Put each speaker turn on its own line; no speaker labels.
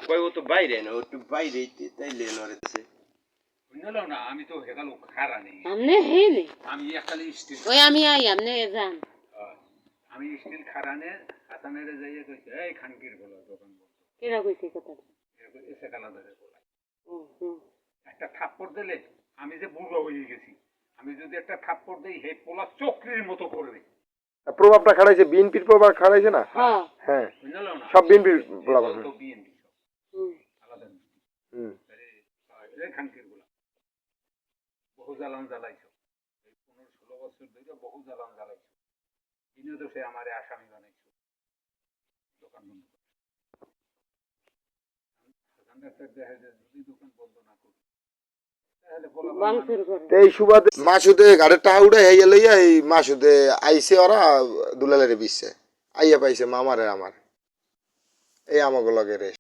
কই ও তো বাইরে না, ও একটু বাইরে তাইলে নড়েছে।
বুঝলো না, আমি তো হেগালো খারা নেই।
আমনে হে নে
আমি একখালি স্টিল।
ওই আমি আই আমনে যান
আমি স্টিল খারানে হাসানের যাইয়ে কইছে এই খানকির বলো দোকান বন্ধ।
কেরা কইছে কথা
এসে কালা ধরে বলা।
হুম
একটা থাপ্পড় দিলে আমি যে বুড়ো হয়ে গেছি, আমি যদি একটা থাপ্পড় দেই হে পোলা চক্রের মতো করবে।
প্রভাবটা খাড়াইছে, বিএনপির প্রভাব খাড়াইছে না।
হ্যাঁ
হ্যাঁ
বুঝলো না,
সব বিএনপির প্রভাব।
তো বিএনপি আলাদা
হুম
এই খানকির বলা বহু জ্বালান জ্বালাইছো, এই 15-16 বছর ধরে বহু জ্বালান জ্বালাইছো। ইনিও তো সে আমারে আসামি বানাইছো দোকান বন্ধ করে। যদি দোকান বন্ধ না করি
এই সুবাদে মাসুদে গাড়ির টাকা উড়ে হইয়া লইয়া এই মাসুদে আইছে, ওরা দুলালের বিচ্ছে আইয়া পাইছে মামারে আমার এই আমাকে লগে রে।